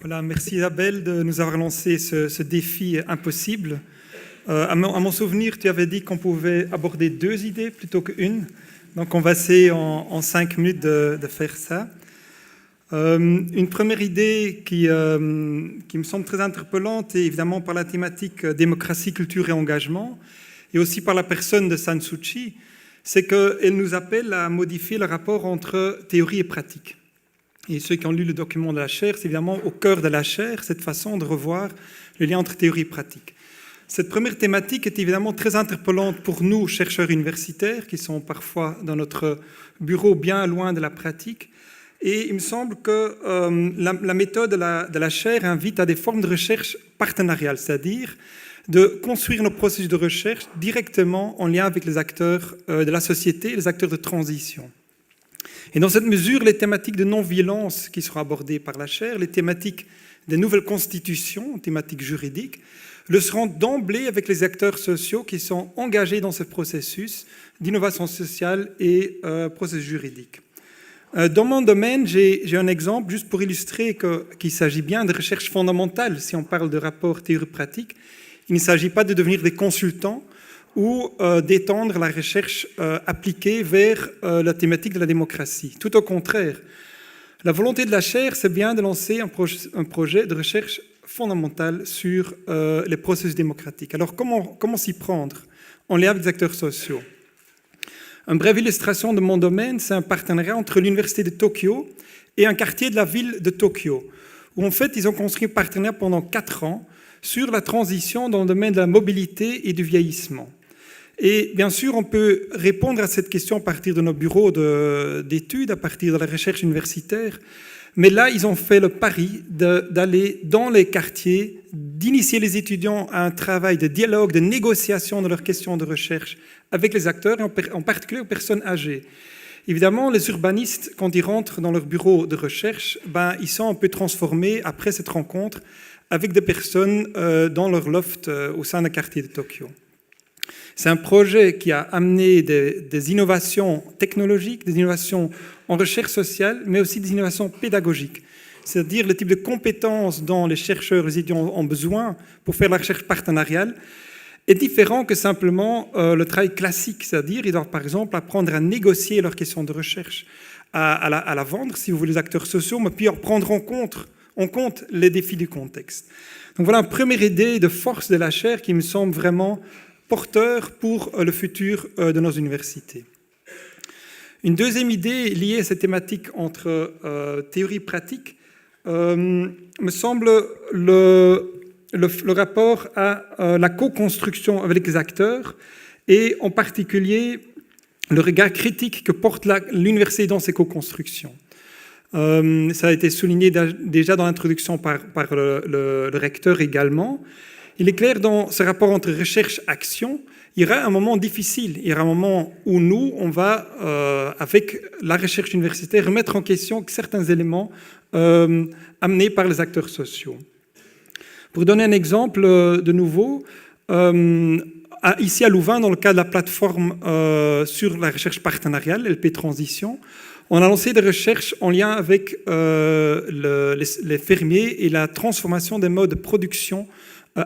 Voilà, merci Isabelle de nous avoir lancé ce défi impossible. À mon souvenir, tu avais dit qu'on pouvait aborder 2 idées plutôt qu'une. Donc on va essayer en 5 minutes de faire ça. Une première idée qui me semble très interpellante est évidemment par la thématique démocratie, culture et engagement, et aussi par la personne de San Suu Kyi, c'est qu'elle nous appelle à modifier le rapport entre théorie et pratique. Et ceux qui ont lu le document de la chaire, c'est évidemment au cœur de la chaire, cette façon de revoir le lien entre théorie et pratique. Cette première thématique est évidemment très interpellante pour nous, chercheurs universitaires, qui sont parfois dans notre bureau bien loin de la pratique. Et il me semble que la méthode de la chaire invite à des formes de recherche partenariale, c'est-à-dire de construire nos processus de recherche directement en lien avec les acteurs de la société, les acteurs de transition. Et dans cette mesure, les thématiques de non-violence qui seront abordées par la chaire, les thématiques des nouvelles constitutions, thématiques juridiques, le seront d'emblée avec les acteurs sociaux qui sont engagés dans ce processus d'innovation sociale et processus juridique. Dans mon domaine, j'ai un exemple juste pour illustrer qu'il s'agit bien de recherche fondamentale si on parle de rapport théorie-pratique. Il ne s'agit pas de devenir des consultants ou d'étendre la recherche appliquée vers la thématique de la démocratie. Tout au contraire, la volonté de la chaire, c'est bien de lancer un projet de recherche fondamentale sur les processus démocratiques. Alors, comment s'y prendre en lien avec les acteurs sociaux? Une brève illustration de mon domaine, c'est un partenariat entre l'Université de Tokyo et un quartier de la ville de Tokyo, où en fait, ils ont construit un partenariat pendant 4 ans sur la transition dans le domaine de la mobilité et du vieillissement. Et bien sûr, on peut répondre à cette question à partir de nos bureaux d'études, à partir de la recherche universitaire. Mais là, ils ont fait le pari d'aller dans les quartiers, d'initier les étudiants à un travail de dialogue, de négociation de leurs questions de recherche avec les acteurs, et en particulier aux personnes âgées. Évidemment, les urbanistes, quand ils rentrent dans leur bureau de recherche, ils sont un peu transformés après cette rencontre avec des personnes dans leur loft au sein d'un quartier de Tokyo. C'est un projet qui a amené des innovations technologiques, des innovations en recherche sociale, mais aussi des innovations pédagogiques. C'est-à-dire le type de compétences dont les chercheurs, les étudiants ont besoin pour faire la recherche partenariale est différent que simplement le travail classique. C'est-à-dire ils doivent par exemple apprendre à négocier leurs questions de recherche, à la vendre, si vous voulez, les acteurs sociaux, mais puis en prendre en compte les défis du contexte. Donc voilà une première idée de force de la chaire qui me semble vraiment porteur pour le futur de nos universités. Une deuxième idée liée à cette thématique entre théorie et pratique me semble le rapport à la co-construction avec les acteurs et en particulier le regard critique que porte l'université dans ces co-constructions. Ça a été souligné déjà dans l'introduction par le recteur également. Il est clair dans ce rapport entre recherche-action, il y aura un moment difficile. Il y aura un moment où nous, on va, avec la recherche universitaire, remettre en question certains éléments amenés par les acteurs sociaux. Pour donner un exemple de nouveau, ici à Louvain, dans le cadre de la plateforme sur la recherche partenariale, LP Transition, on a lancé des recherches en lien avec les fermiers et la transformation des modes de production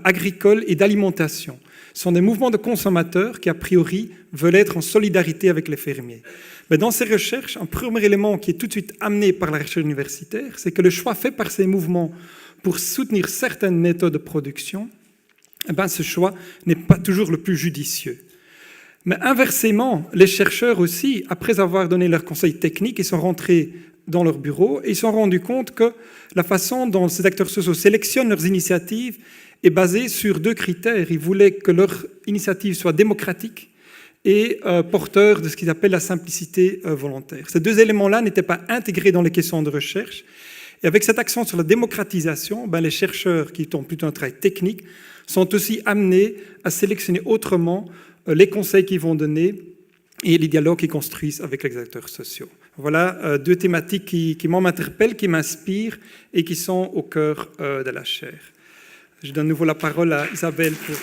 agricole et d'alimentation. Ce sont des mouvements de consommateurs qui, a priori, veulent être en solidarité avec les fermiers. Mais dans ces recherches, un premier élément qui est tout de suite amené par la recherche universitaire, c'est que le choix fait par ces mouvements pour soutenir certaines méthodes de production, ce choix n'est pas toujours le plus judicieux. Mais inversement, les chercheurs aussi, après avoir donné leurs conseils techniques, ils sont rentrés dans leur bureau et ils se sont rendus compte que la façon dont ces acteurs sociaux sélectionnent leurs initiatives est basée sur 2 critères. Ils voulaient que leur initiative soit démocratique et porteur de ce qu'ils appellent la simplicité volontaire. Ces 2 éléments-là n'étaient pas intégrés dans les questions de recherche. Et avec cet accent sur la démocratisation, les chercheurs qui ont plutôt un travail technique sont aussi amenés à sélectionner autrement les conseils qu'ils vont donner et les dialogues qu'ils construisent avec les acteurs sociaux. Voilà 2 thématiques qui m'interpellent, qui m'inspirent et qui sont au cœur de la chaire. Je donne de nouveau la parole à Isabelle pour...